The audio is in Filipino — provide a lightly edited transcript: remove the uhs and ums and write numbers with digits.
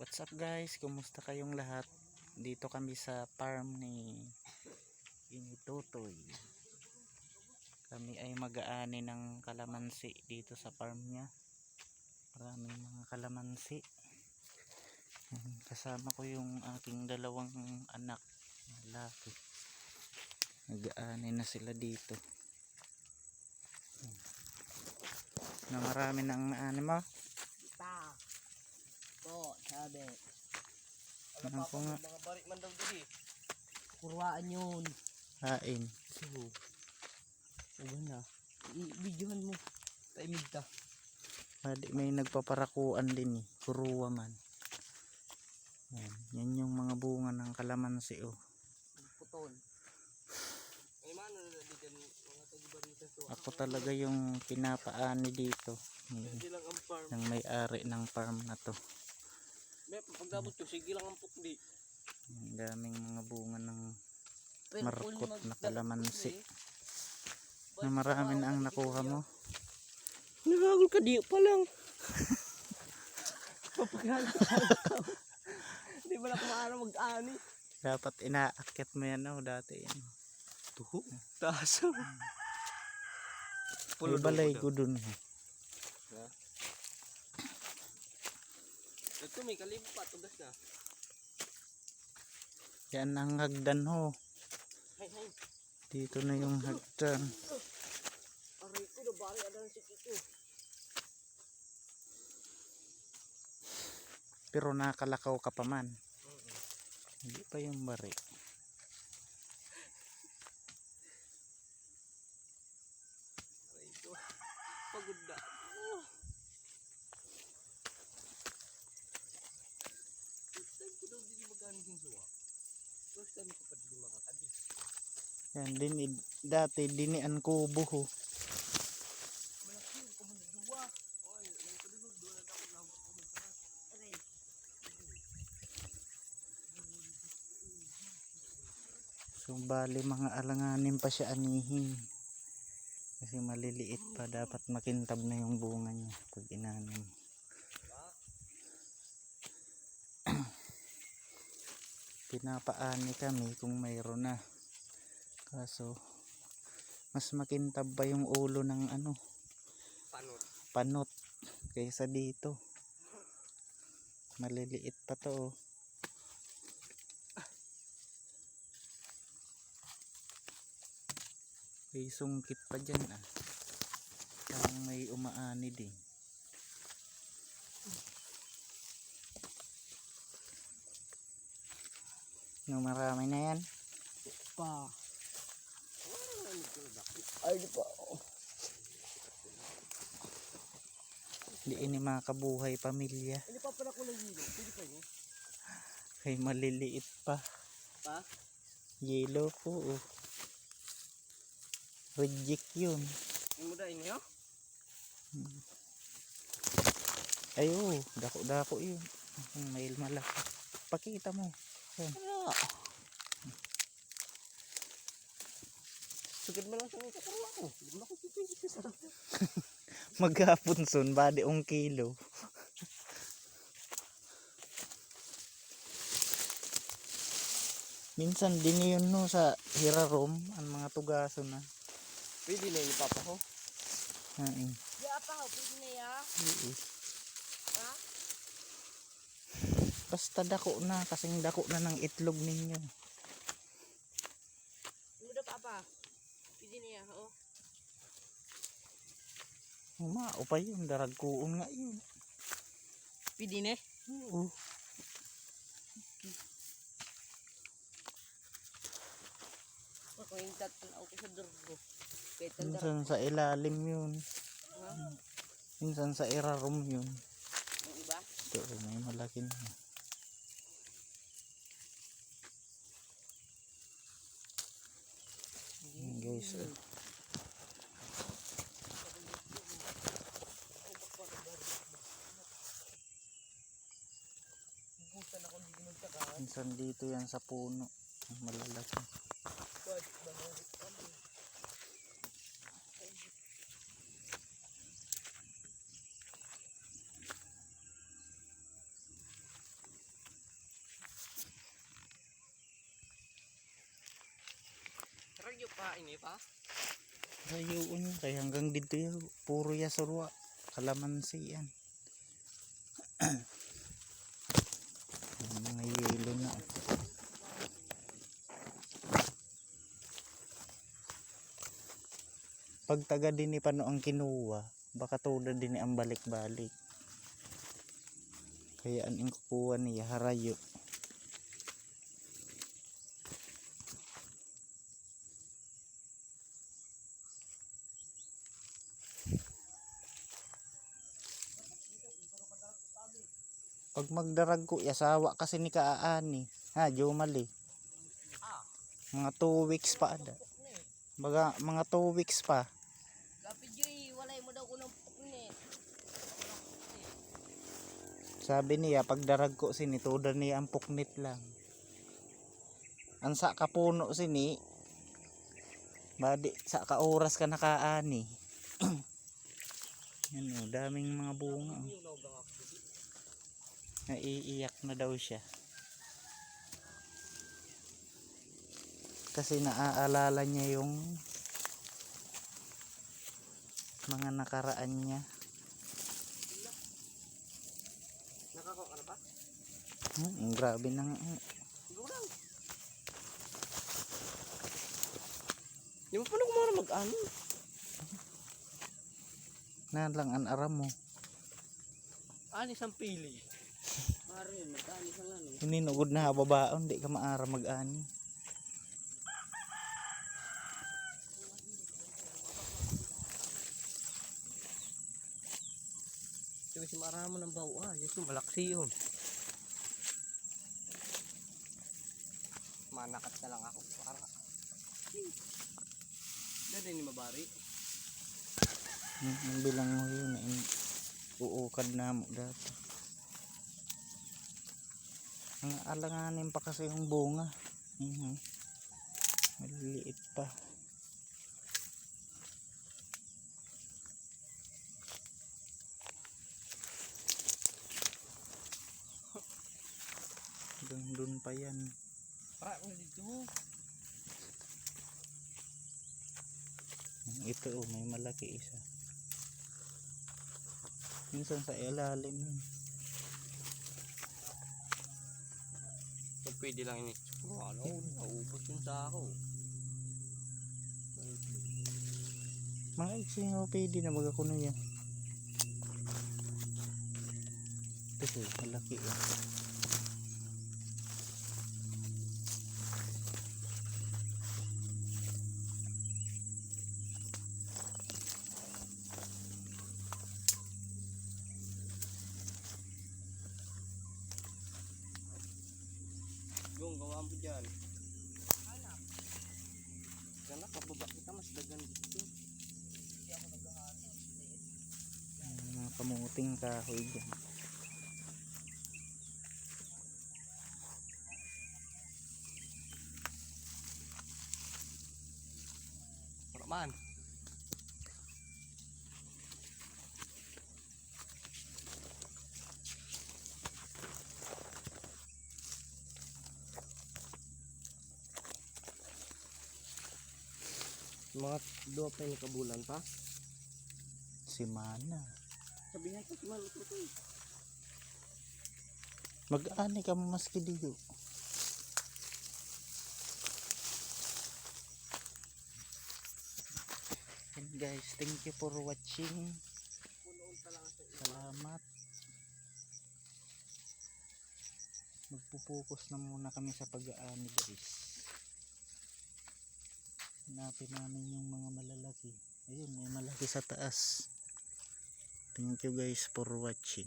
What's up guys? Kumusta kayong lahat? Dito kami sa farm ni Initotoy. Kami ay mag-aani ng kalamansi dito sa farm niya. Maraming mga kalamansi. Kasama ko yung aking dalawang anak na lalaki. Nag-aani na sila dito. Na marami nang naani mo? Po, sabi. Ano po nga? Mga barik man daw dito. Kurwaan yun. Hain. So, uwan na. I-videohan mo. Taimig ta. May nagpaparakuan din eh. Kuruwa man. Yan yung mga bunga ng kalamansi oh. Putol. Ay man, nalaligan mga tagibarita to. Ako talaga yung pinapaani dito. Ng may-ari ng farm na to. May pagdabot ko, sige lang ang putli. Ang daming mga bunga ng markot na kalamansi. Na marami na ang nakuha mo. Nagagol ka di pa lang. Papaghala ka. Hindi mo na kumaano mag-ani. Dapat inaakyat mo yan oh, dati yan. Tuho. Taas. May balay ko dun. Ito may kalipat, tugas na. Yan ang hagdan ho. Hay. Dito na yung hagdan. Aray ko, nabari adan si Kiko. Pero nakalakaw ka pa man. Hindi pa yung bari. Aray ko, pagod na. First time ko pa din makakadi. Yan din dati dinian kubo ho. Malaki yung kumunduwa. Oy, may kadulog doon na ako lang kumunduwa. Aray. So bali mga alanganin pa siya anihin. Kasi maliliit pa, dapat makintab na yung bunga niya pag inanim. Pinapaani kami kung mayroon na. Kaso mas makintab pa yung ulo ng ano, panot kaysa dito. Maliliit pa to. May sungkit pa dyan ah. Parang may umaani din. No, marami na yan. Pa. Ay, di pa. Hindi ini makabuhay pamilya. Hindi pa pala ko nagilo. Pwede pa yun. Kay maliliit pa. Pa? Yellow po oh. Reject yun. Yung muda inyo? Ayo, dako-dako yun. May malaki. Pakita mo. Yan. Sugad mo lang sa mga katarwa ko. Hindi mo ako pipigit sa Maghapon son, badi 1 kilo. Minsan din yun no sa hirarom, ang mga tugaso na. Pwede na yung papa ko. Hain. Di apa ko, pwede na ya. Ha? Basta dako na, kasing dako na ng itlog ninyo. Muda papa. Pwede na ya, oh. Umao pa yun, daragkuon nga yun. Pwede na? Oo. Ako yung tatanaw ko sa durgo. Minsan sa ilalim yun. Ha? Minsan sa irarom yun. Yung iba? Ito, may malaki na. Yan guys. Minsan dito yan sa puno. Malalaki. Painit pa? Rayuon yun. Kaya hanggang dito yun. Puro yasurwa. Kalamansi yan. Yung mga yelo na. Pag taga din ni Pano ang kinuha, baka tulad din ni ang balik-balik. Kaya ang kukuha niya harayo. Pag magdarag ko, yasawa kasi ni Kaani. Ha, Jumali. Mga 2 weeks pa ada. Baga, mga 2 weeks pa. Gapi Joy, walay mo daw unang puknit. Sabi niya, pag darag ko sini, tudan niya ang puknit lang. Ang sa kapuno sini, badi, sa kaoras ka nakaani. Yan o, daming mga bunga. Naiiyak na daw siya. Kasi naaalala niya yung mga nakaraan niya. Nakakaw ka na ba? Grabe na nga. Siguro lang. Di mo pa na kumara mag-ano? Na lang ang aram mo. Anis ang pili. Marin, mag-anis ang ano. Hininugod na babaon, di ka maara mag-ani. Sabi si maramo ng bawa. Yes, yung malaksi yun. Manakat na lang ako. Para. Dada ni mabari. Ang bilang mo yun, uukad na mo dati. Ang alanganin pa kasi yung bunga. Maliliit pa. Dun pa yan. Para mo dito. Ito oh, may malaki isa. Minsan sa ilalim yun. So, pwede lang ini. Ano, naubos yung sako. Mga iksi nga pwede na magakuno yan. Ito oh, malaki oh. Yung gawa mo dyan. Kana pababa kita mas dagan dito. Mga kamuting kahoy dyan. Para man. Mga 2 pa yung kabulan pa. Simana. Sabihan ko si Mano ito. Mag-ani ka mo maski dito. And guys, thank you for watching. Salamat. Magpupokus na muna kami sa pag-aani guys. Hanapin namin yung mga malalaki. Ayun, may malaki sa taas. Thank you guys for watching.